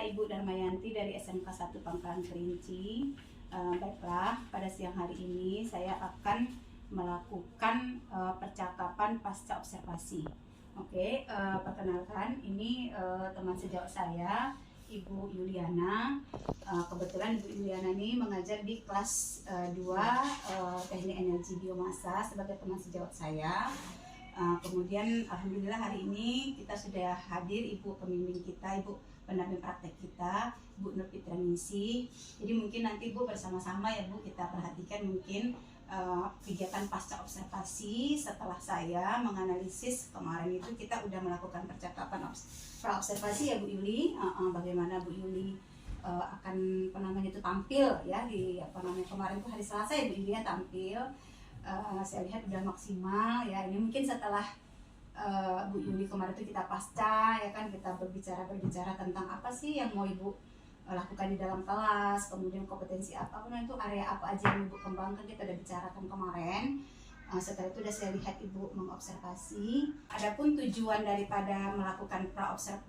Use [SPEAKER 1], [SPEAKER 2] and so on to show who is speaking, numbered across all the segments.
[SPEAKER 1] Ibu Darmayanti dari SMK 1 Pangkalan Kerinci. Baiklah, pada siang hari ini saya akan melakukan percakapan pasca observasi. Oke, perkenalkan, ini teman sejawat saya, Ibu Yuliana. Kebetulan Ibu Yuliana ini mengajar di kelas 2 Teknik Energi Biomasa sebagai teman sejawat saya. Kemudian alhamdulillah hari ini kita sudah hadir Ibu pembimbing kita, Ibu pendamping praktek kita, Bu Nur Fitrianingsih. Jadi mungkin nanti Bu bersama-sama ya Bu kita perhatikan mungkin kegiatan pasca observasi setelah saya menganalisis kemarin itu kita udah melakukan percakapan pra-observasi ya Bu Yuli. Bagaimana Bu Yuli akan itu tampil ya di kemarin itu hari Selasa ya Bu Yuli ya tampil. Saya lihat udah maksimal ya. Ini mungkin setelah Bu Yuli kemarin itu kita pasca ya kan, kita berbicara tentang apa sih yang mau Ibu lakukan di dalam kelas, kemudian kompetensi apa, itu area apa aja yang Ibu kembangkan, kita udah bicarakan kemarin. Setelah itu udah saya lihat Ibu mengobservasi. Adapun tujuan daripada melakukan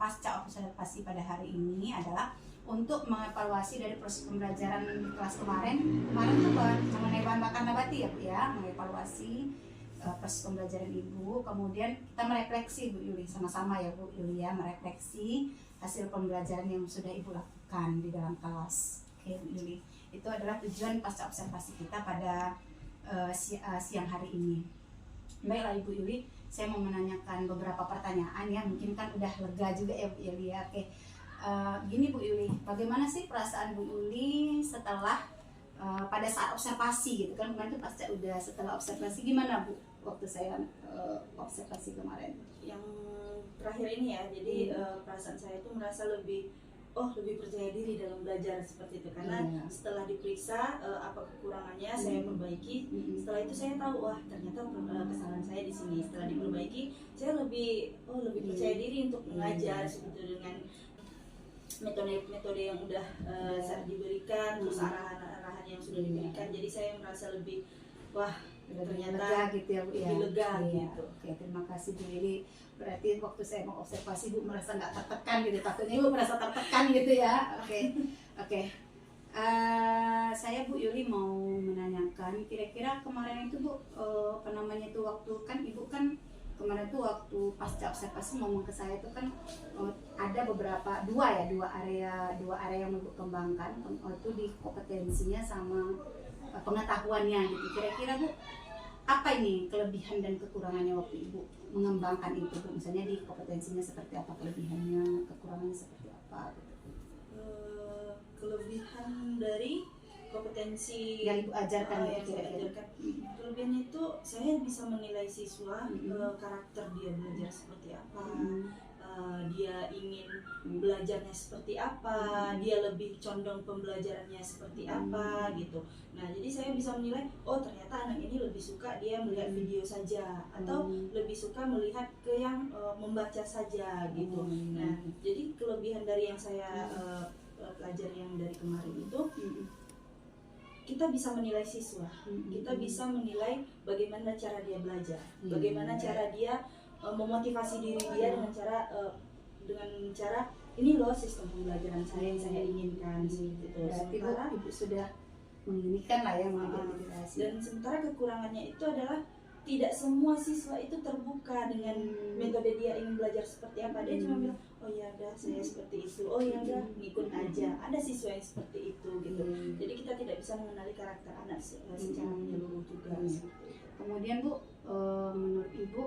[SPEAKER 1] pasca observasi pada hari ini adalah untuk mengevaluasi dari proses pembelajaran di kelas kemarin itu mengenai bahan bakar nabati ya Bu ya, mengevaluasi proses pembelajaran Ibu, kemudian kita merefleksi Bu Yuli sama-sama ya Bu Yuli ya, merefleksi hasil pembelajaran yang sudah Ibu lakukan di dalam kelas. Oke Bu Yuli, itu adalah tujuan pasca observasi kita pada siang hari ini. Baiklah Ibu Yuli, saya mau menanyakan beberapa pertanyaan ya, mungkin kan udah lega juga ya Bu Yuli ya. Oke, gini Bu Yuli, bagaimana sih perasaan Bu Yuli setelah pada saat observasi gitu kan, kemarin itu pasca udah setelah observasi gimana Bu waktu saya observasi kemarin?
[SPEAKER 2] Yang terakhir ini ya, jadi perasaan saya itu merasa lebih percaya diri dalam belajar seperti itu, karena setelah diperiksa apa kekurangannya saya perbaiki. Setelah itu saya tahu ternyata kesalahan saya di sini. Setelah diperbaiki saya lebih percaya diri untuk mengajar seperti dengan metode yang udah diberikan, terus arahan yang sudah diberikan. Jadi saya merasa lebih ternyata
[SPEAKER 1] lega gitu ya Bu ya.
[SPEAKER 2] Lebih lega gitu.
[SPEAKER 1] Oke, terima kasih Bu Yuli. Berarti waktu saya mau observasi Bu merasa nggak tertekan gitu, takutnya Bu merasa tertekan gitu ya. Oke. Saya Bu Yuli mau menanyakan, kira-kira kemarin itu Bu waktu kan Ibu kan kemarin tuh waktu pasca observasi ngomong ke saya itu kan ada beberapa dua area yang Ibu kembangkan, itu di kompetensinya sama pengetahuannya gitu. Kira-kira Bu apa ini kelebihan dan kekurangannya waktu Ibu mengembangkan itu Bu? Misalnya di kompetensinya seperti apa kelebihannya, kekurangannya seperti apa gitu.
[SPEAKER 2] Kelebihan dari kompetensi
[SPEAKER 1] yang Ibu ajarkan
[SPEAKER 2] yang saya ajarkan, kelebihannya itu saya bisa menilai siswa karakter dia belajar seperti apa, dia ingin belajarnya seperti apa, dia lebih condong pembelajarannya seperti apa gitu. Nah jadi saya bisa menilai, ternyata anak ini lebih suka dia melihat video saja, atau lebih suka melihat ke yang membaca saja gitu. Nah jadi kelebihan dari yang saya pelajari yang dari kemarin itu, kita bisa menilai siswa, kita bisa menilai bagaimana cara dia belajar, bagaimana cara dia memotivasi diri dia dengan cara ini loh sistem pembelajaran saya yang saya inginkan gitu.
[SPEAKER 1] Sementara Ibu sudah menginginkan lah ya mengidentifikasi.
[SPEAKER 2] Dan sementara kekurangannya itu adalah tidak semua siswa itu terbuka dengan metode dia ingin belajar seperti apa. Dia cuma bilang, oh ya udah saya seperti itu, oh ya udah ngikut aja. Ada siswa yang seperti itu gitu. Jadi kita tidak bisa mengenali karakter anak secara menyeluruh juga.
[SPEAKER 1] Kemudian Bu, menurut Ibu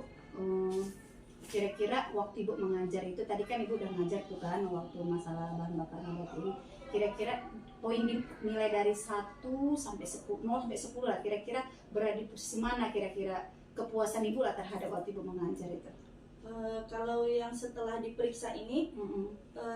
[SPEAKER 1] kira-kira waktu Ibu mengajar itu, tadi kan Ibu udah ngajar tuh kan waktu masalah bahan bakar nabati ini, kira-kira poin nilai dari 1 sampai 10, 0 sampai 10 lah, kira-kira berada di posisi mana kira-kira kepuasan Ibu lah terhadap waktu Ibu mengajar itu?
[SPEAKER 2] Kalau yang setelah diperiksa ini,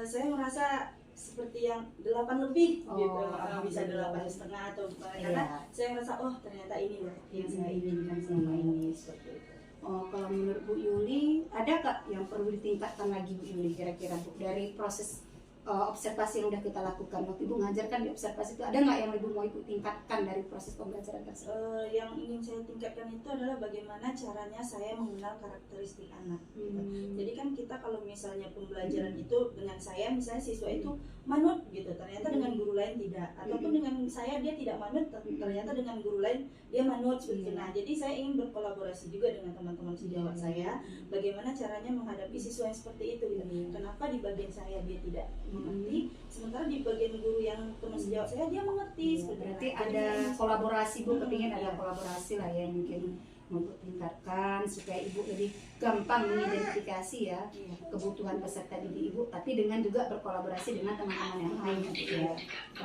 [SPEAKER 2] saya merasa seperti yang 8 lebih gitu, bisa 8,5 atau karena saya merasa ternyata ini loh yang saya inginkan selama ini seperti itu.
[SPEAKER 1] Kalau menurut Bu Yuli, ada nggak yang perlu ditingkatkan lagi Bu Yuli kira-kira Bu dari proses observasi yang udah kita lakukan waktu Ibu ngajarkan di observasi itu, ada nggak yang Ibu mau Ibu tingkatkan dari proses pembelajaran tersebut?
[SPEAKER 2] Yang ingin saya tingkatkan itu adalah bagaimana caranya saya mengenal karakteristik anak. Gitu. Jadi kan kita kalau misalnya pembelajaran itu dengan saya, misalnya siswa itu manut gitu, ternyata dengan guru lain tidak, ataupun dengan saya dia tidak manut, ternyata dengan guru lain dia manut seperti itu. Nah, jadi saya ingin berkolaborasi juga dengan teman-teman sejawat saya, bagaimana caranya menghadapi siswa yang seperti itu. Gitu. Kenapa di bagian saya dia tidak mengerti, sementara di bagian guru yang teman sejawat saya dia mengerti.
[SPEAKER 1] Berarti ada kolaborasi Bu, kepingin ada kolaborasi lah ya, mungkin untuk tingkatkan supaya Ibu lebih gampang mengidentifikasi ya kebutuhan peserta didik Ibu, tapi dengan juga berkolaborasi dengan teman-teman yang lain ya.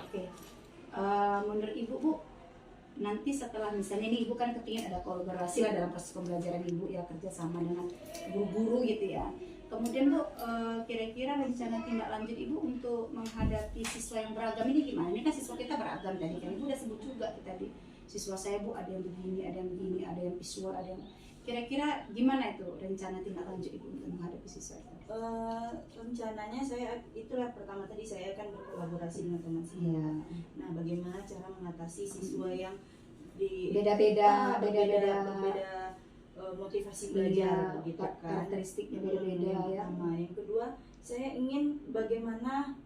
[SPEAKER 1] Oke. Menurut Ibu Bu, nanti setelah misalnya ini Ibu kan kepingin ada kolaborasi lah dalam proses pembelajaran Ibu ya, kerjasama dengan guru-guru gitu ya. Kemudian Bu, kira-kira rencana tindak lanjut Ibu untuk menghadapi siswa yang beragam ini gimana? Ini kan siswa kita beragam tadi kan, Ibu udah sebut juga tadi. Siswa saya Bu ada yang begini, ada yang begini, ada yang visual, ada yang... Kira-kira gimana itu rencana tindak lanjut Ibu untuk menghadapi siswa itu?
[SPEAKER 2] Rencananya saya, itulah pertama tadi saya akan berkolaborasi dengan teman saya. Nah, bagaimana cara mengatasi siswa yang di
[SPEAKER 1] beda-beda
[SPEAKER 2] motivasi belajar gitu kan,
[SPEAKER 1] karakteristiknya beda-beda ya.
[SPEAKER 2] Yang kedua, saya ingin bagaimana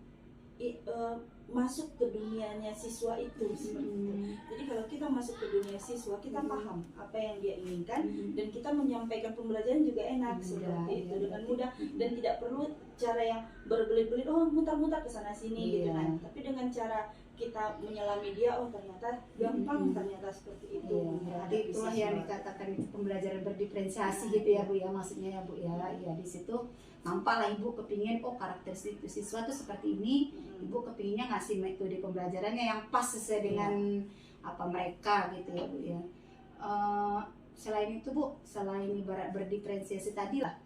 [SPEAKER 2] masuk ke dunianya siswa itu seperti itu. Jadi kalau kita masuk ke dunia siswa, kita paham apa yang dia inginkan dan kita menyampaikan pembelajaran juga enak seperti itu dengan mudah dan tidak perlu cara yang berbelit-belit, mutar-mutar ke sana sini gitu kan. Tapi dengan cara kita menyelami dia, ternyata gampang, ternyata seperti itu.
[SPEAKER 1] Berarti itulah yang dikatakan pembelajaran berdiferensiasi gitu ya Bu ya, maksudnya ya Bu ya. Ya di situ nampak lah Ibu kepingin karakteristik siswa tuh seperti ini, Ibu kepinginnya ngasih metode pembelajarannya yang pas sesuai dengan apa mereka gitu ya Bu ya. Selain itu Bu, selain ibarat berdiferensiasi tadi lah,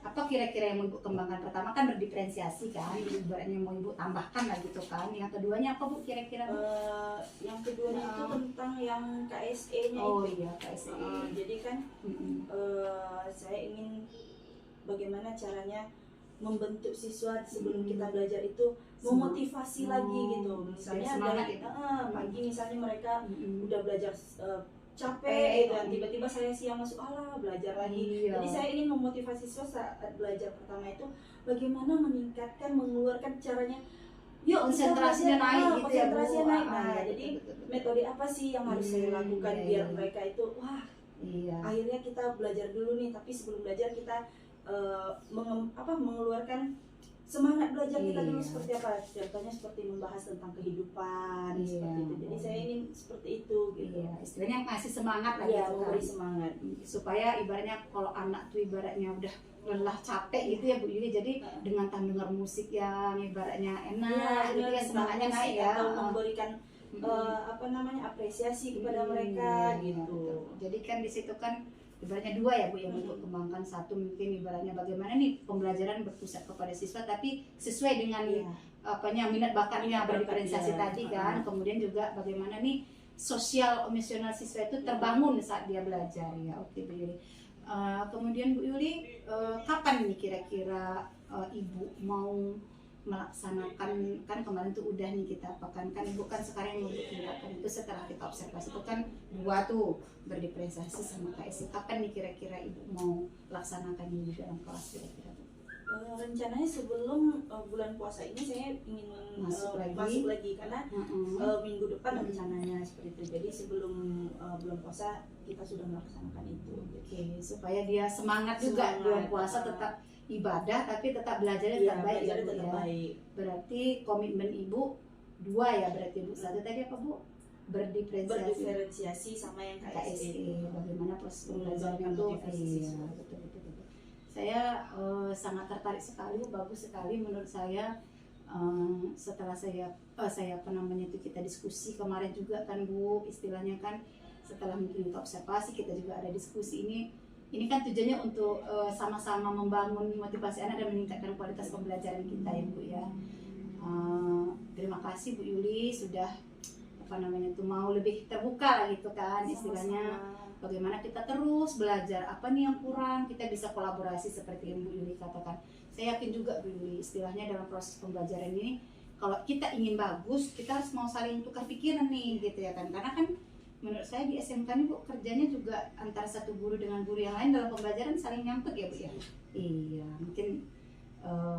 [SPEAKER 1] apa kira-kira yang mau Ibu kembangkan? Pertama kan berdiferensiasi kan, ibaratnya mau Ibu tambahkan lah gitu kan. Yang keduanya apa Bu kira-kira?
[SPEAKER 2] Yang keduanya itu tentang yang KSE-nya itu.
[SPEAKER 1] Iya, KSE.
[SPEAKER 2] Jadi kan saya ingin bagaimana caranya membentuk siswa sebelum kita belajar itu memotivasi lagi gitu. Misalnya dari pagi misalnya mereka udah belajar capek gitu, tiba-tiba saya siang masuk belajar lagi. Jadi saya ingin memotivasi siswa saat belajar pertama itu bagaimana meningkatkan, mengeluarkan caranya. Yuk
[SPEAKER 1] konsentrasinya naik gitu ya Bu.
[SPEAKER 2] Konsentrasinya naik. Nah, jadi metode apa sih yang harus saya lakukan biar mereka itu akhirnya kita belajar dulu nih, tapi sebelum belajar kita mengeluarkan semangat belajar kita dulu seperti apa, contohnya seperti membahas tentang kehidupan seperti itu. Jadi saya ingin seperti itu gitu.
[SPEAKER 1] Istilahnya ngasih semangat lah gitu,
[SPEAKER 2] memberi semangat
[SPEAKER 1] supaya ibaratnya kalau anak tuh ibaratnya udah lelah capek gitu ya Bu Yuli, jadi dengan dengar musik yang ibaratnya enak gitu ya, semangatnya naik ya,
[SPEAKER 2] atau memberikan apresiasi kepada mereka gitu.
[SPEAKER 1] Jadi kan di situ kan ibaratnya dua ya Bu yang untuk kembangkan. Satu mungkin ibaratnya bagaimana nih pembelajaran berpusat kepada siswa tapi sesuai dengan minat bakatnya berdiferensiasi tadi kan. Kemudian juga bagaimana nih sosial emosional siswa itu terbangun saat dia belajar ya. Oke Bu Yuli. Kemudian Bu Yuli, kapan nih kira-kira Ibu mau melaksanakan, kan kemarin tuh udah nih kita apakan kan Ibu kan sekarang yang mau ditingkatkan itu setelah kita observasi itu kan dua tuh berdiferensiasi sama KSE. Kapan nih kira-kira Ibu mau laksanakan ini dalam kelas kira-kira Bu?
[SPEAKER 2] Rencananya sebelum bulan puasa ini saya ingin masuk lagi karena minggu depan rencananya seperti itu. Jadi sebelum bulan puasa kita sudah melaksanakan itu.
[SPEAKER 1] Oke, supaya dia semangat juga bulan puasa tetap ibadah tapi tetap belajarnya tetap baik ya Bu ya. Berarti komitmen Ibu dua ya berarti Bu. Satu tadi apa Bu?
[SPEAKER 2] Berdiferensiasi sama yang KSE.
[SPEAKER 1] Bagaimana proses pembelajaran itu? Iya, betul. Saya sangat tertarik sekali, bagus sekali menurut saya. Setelah saya kita diskusi kemarin juga kan Bu, istilahnya kan setelah mungkin kita observasi kita juga ada diskusi ini kan tujuannya untuk sama-sama membangun motivasi anak dan meningkatkan kualitas pembelajaran kita ya Bu ya. Terima kasih Bu Yuli sudah mau lebih terbuka lah gitu kan istilahnya. bagaimana kita terus belajar apa nih yang kurang, kita bisa kolaborasi seperti yang Bu Yuli katakan. Saya yakin juga Bu Yuli, istilahnya dalam proses pembelajaran ini kalau kita ingin bagus, kita harus mau saling tukar pikiran nih gitu ya kan, karena kan menurut saya di SMK ini Bu kerjanya juga antara satu guru dengan guru yang lain dalam pembelajaran saling nyangkut ya Bu ya. Iya, mungkin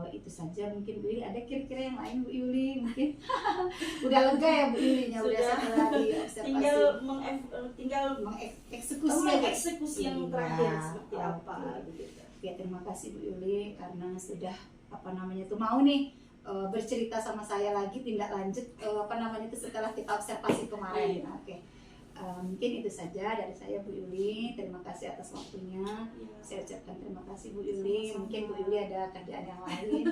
[SPEAKER 1] itu saja. Mungkin Bu Yuli ada kira-kira yang lain Bu Yuli mungkin. Udah lega ya Bu Yuli nya udah setelah diobservasi.
[SPEAKER 2] Tinggal
[SPEAKER 1] mengeksekusi
[SPEAKER 2] yang terakhir seperti apa gitu.
[SPEAKER 1] Ya, terima kasih Bu Yuli karena sudah mau nih bercerita sama saya lagi tindak lanjut setelah kita observasi kemarin. Oke. Mungkin itu saja dari saya Bu Yuli. Terima kasih atas waktunya. Saya ucapkan terima kasih Bu Yuli. Mungkin Bu Yuli ada kerjaan yang lain.